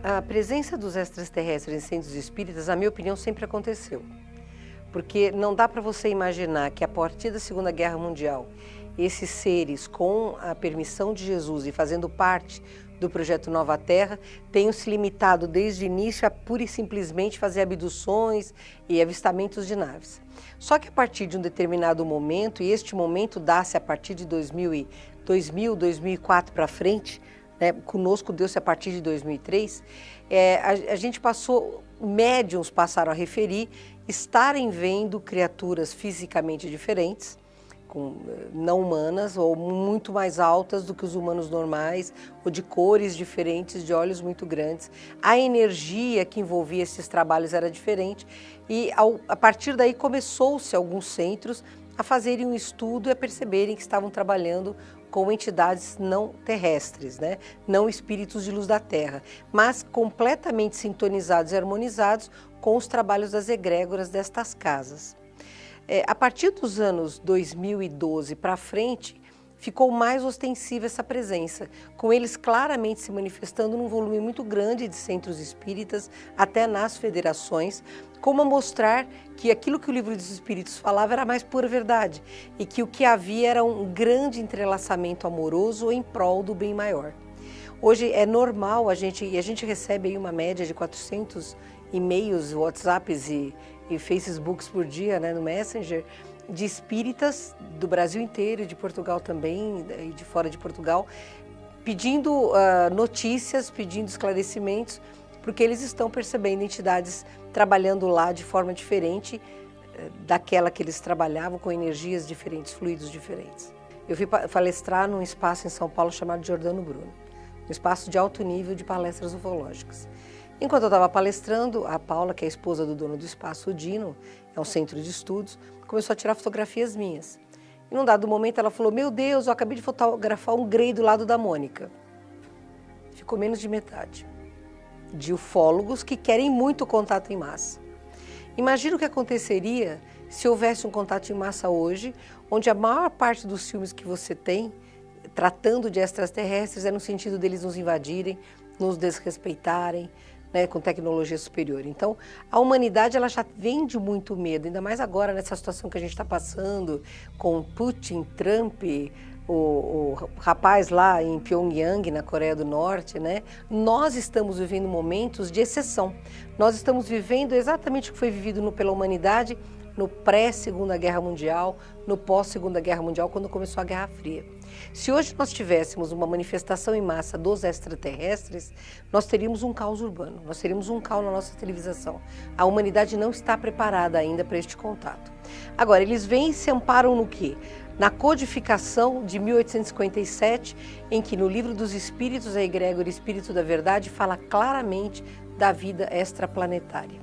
A presença dos extraterrestres em centros espíritas, na minha opinião, sempre aconteceu. Porque não dá para você imaginar que a partir da Segunda Guerra Mundial, esses seres, com a permissão de Jesus e fazendo parte do projeto Nova Terra, tenham se limitado desde o início a pura e simplesmente fazer abduções e avistamentos de naves. Só que a partir de um determinado momento, e este momento dá-se a partir de 2000, 2004 para frente, conosco deu-se a partir de 2003, a gente passou, médiuns passaram a referir, estarem vendo criaturas fisicamente diferentes, não humanas ou muito mais altas do que os humanos normais, ou de cores diferentes, de olhos muito grandes. A energia que envolvia esses trabalhos era diferente e a partir daí começou-se alguns centros a fazerem um estudo e a perceberem que estavam trabalhando com entidades não terrestres, não espíritos de luz da Terra, mas completamente sintonizados e harmonizados com os trabalhos das egrégoras destas casas. A partir dos anos 2012 para frente, ficou mais ostensiva essa presença, com eles claramente se manifestando num volume muito grande de centros espíritas, até nas federações, como a mostrar que aquilo que o Livro dos Espíritos falava era mais pura verdade e que o que havia era um grande entrelaçamento amoroso em prol do bem maior. Hoje é normal, a gente recebe aí uma média de 400 e-mails, WhatsApps e Facebooks por dia, no Messenger, de espíritas do Brasil inteiro, de Portugal também, e de fora de Portugal, pedindo notícias, pedindo esclarecimentos, porque eles estão percebendo entidades trabalhando lá de forma diferente daquela que eles trabalhavam, com energias diferentes, fluidos diferentes. Eu fui palestrar num espaço em São Paulo chamado Giordano Bruno, um espaço de alto nível de palestras ufológicas. Enquanto eu estava palestrando, a Paula, que é a esposa do dono do espaço, o Dino, é um centro de estudos, começou a tirar fotografias minhas. E num dado momento ela falou, meu Deus, eu acabei de fotografar um grey do lado da Mônica. Ficou menos de metade de ufólogos que querem muito contato em massa. Imagina o que aconteceria se houvesse um contato em massa hoje, onde a maior parte dos filmes que você tem, tratando de extraterrestres, é no sentido deles nos invadirem, nos desrespeitarem, com tecnologia superior. Então, a humanidade ela já vem de muito medo, ainda mais agora nessa situação que a gente está passando, com Putin, Trump, o rapaz lá em Pyongyang, na Coreia do Norte, Nós estamos vivendo momentos de exceção. Nós estamos vivendo exatamente o que foi vivido pela humanidade no pré-Segunda Guerra Mundial, no pós-Segunda Guerra Mundial, quando começou a Guerra Fria. Se hoje nós tivéssemos uma manifestação em massa dos extraterrestres, nós teríamos um caos urbano, nós teríamos um caos na nossa civilização. A humanidade não está preparada ainda para este contato. Agora, eles vêm e se amparam no quê? Na codificação de 1857, em que no Livro dos Espíritos, a egrégora Espírito da Verdade fala claramente da vida extraplanetária.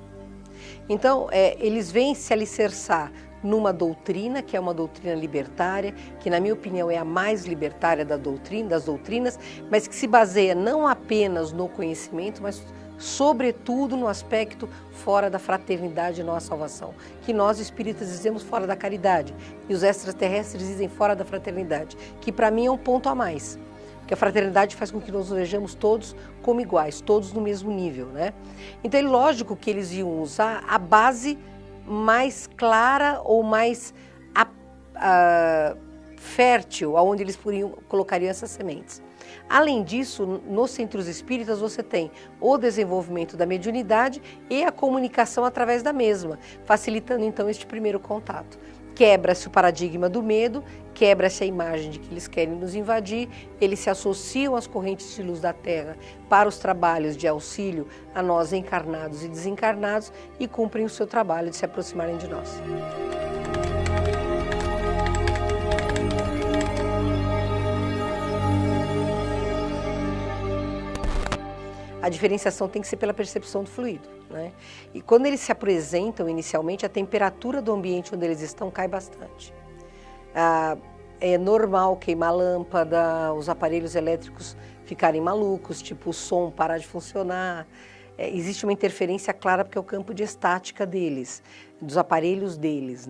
Então, eles vêm se alicerçar numa doutrina, que é uma doutrina libertária, que na minha opinião é a mais libertária das doutrinas, mas que se baseia não apenas no conhecimento, mas sobretudo no aspecto fora da fraternidade e não a salvação, que nós espíritas dizemos fora da caridade e os extraterrestres dizem fora da fraternidade, que para mim é um ponto a mais, porque a fraternidade faz com que nós nos vejamos todos como iguais, todos no mesmo nível, Então é lógico que eles iam usar a base mais clara ou mais fértil, aonde eles colocariam essas sementes. Além disso, nos centros espíritas você tem o desenvolvimento da mediunidade e a comunicação através da mesma, facilitando então este primeiro contato. Quebra-se o paradigma do medo, quebra-se a imagem de que eles querem nos invadir, eles se associam às correntes de luz da Terra para os trabalhos de auxílio a nós encarnados e desencarnados e cumprem o seu trabalho de se aproximarem de nós. A diferenciação tem que ser pela percepção do fluido, E quando eles se apresentam inicialmente, a temperatura do ambiente onde eles estão cai bastante. É normal queimar lâmpada, os aparelhos elétricos ficarem malucos, tipo o som parar de funcionar. Existe uma interferência clara porque é o campo de estática deles, dos aparelhos deles,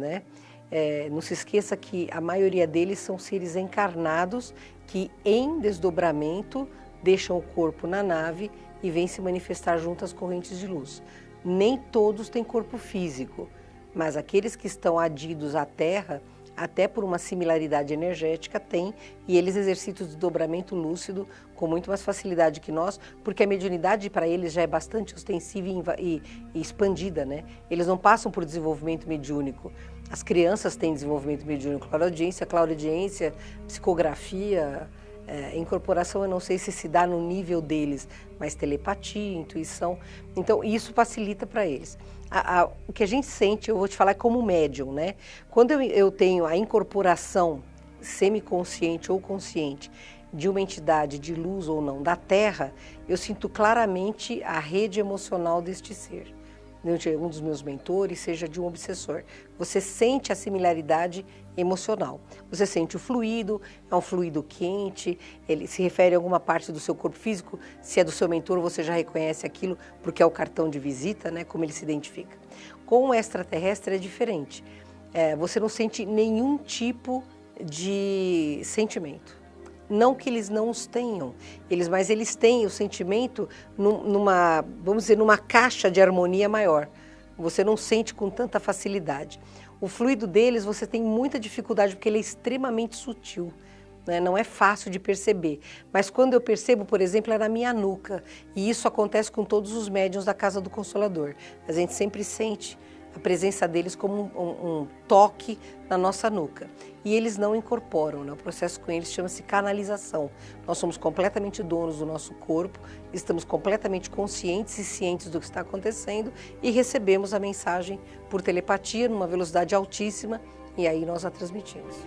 Não se esqueça que a maioria deles são seres encarnados que em desdobramento deixam o corpo na nave e vêm se manifestar junto às correntes de luz. Nem todos têm corpo físico, mas aqueles que estão adidos à Terra, até por uma similaridade energética, têm, e eles exercitam o desdobramento lúcido com muito mais facilidade que nós, porque a mediunidade para eles já é bastante ostensiva e expandida, né? Eles não passam por desenvolvimento mediúnico. As crianças têm desenvolvimento mediúnico, clareaudiência, psicografia, incorporação, eu não sei se dá no nível deles, mas telepatia, intuição, então isso facilita para eles. O que a gente sente, eu vou te falar, é como médium, né? Quando eu tenho a incorporação semiconsciente ou consciente de uma entidade de luz ou não da Terra, eu sinto claramente a rede emocional deste ser. De um dos meus mentores, seja de um obsessor. Você sente a similaridade emocional. Você sente o fluido, é um fluido quente, ele se refere a alguma parte do seu corpo físico. Se é do seu mentor, você já reconhece aquilo porque é o cartão de visita, né, como ele se identifica. Com o extraterrestre é diferente. Você não sente nenhum tipo de sentimento. Não que eles não os tenham, mas eles têm o sentimento vamos dizer, numa caixa de harmonia maior. Você não sente com tanta facilidade. O fluido deles você tem muita dificuldade porque ele é extremamente sutil, né? Não é fácil de perceber. Mas quando eu percebo, por exemplo, é na minha nuca. E isso acontece com todos os médiuns da Casa do Consolador. A gente sempre sente a presença deles como um toque na nossa nuca. E eles não incorporam, né? O processo com eles chama-se canalização. Nós somos completamente donos do nosso corpo, estamos completamente conscientes e cientes do que está acontecendo e recebemos a mensagem por telepatia numa velocidade altíssima e aí nós a transmitimos.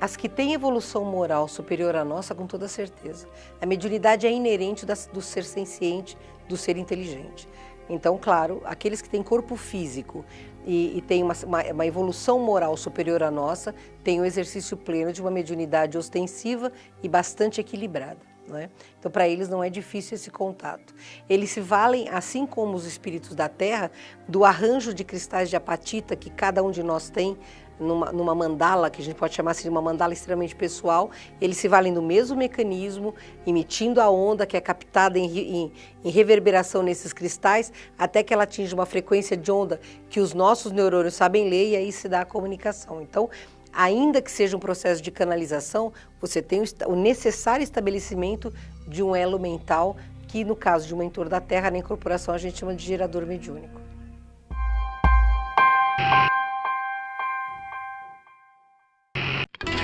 As que têm evolução moral superior à nossa, com toda certeza. A mediunidade é inerente do ser senciente, do ser inteligente. Então, claro, aqueles que têm corpo físico e têm uma evolução moral superior à nossa, têm o exercício pleno de uma mediunidade ostensiva e bastante equilibrada. Não é? Então, para eles não é difícil esse contato. Eles se valem, assim como os espíritos da Terra, do arranjo de cristais de apatita que cada um de nós tem, numa mandala, que a gente pode chamar assim de uma mandala extremamente pessoal. Eles se valem do mesmo mecanismo, emitindo a onda que é captada em reverberação nesses cristais, até que ela atinge uma frequência de onda que os nossos neurônios sabem ler e aí se dá a comunicação. Então, ainda que seja um processo de canalização, você tem o necessário estabelecimento de um elo mental, que no caso de um mentor da Terra, na incorporação a gente chama de gerador mediúnico.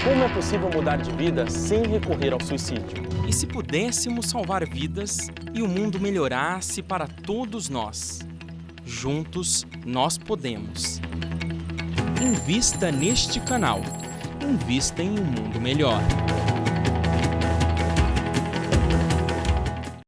Como é possível mudar de vida sem recorrer ao suicídio? E se pudéssemos salvar vidas e o mundo melhorasse para todos nós? Juntos nós podemos. Invista neste canal. Invista em um mundo melhor.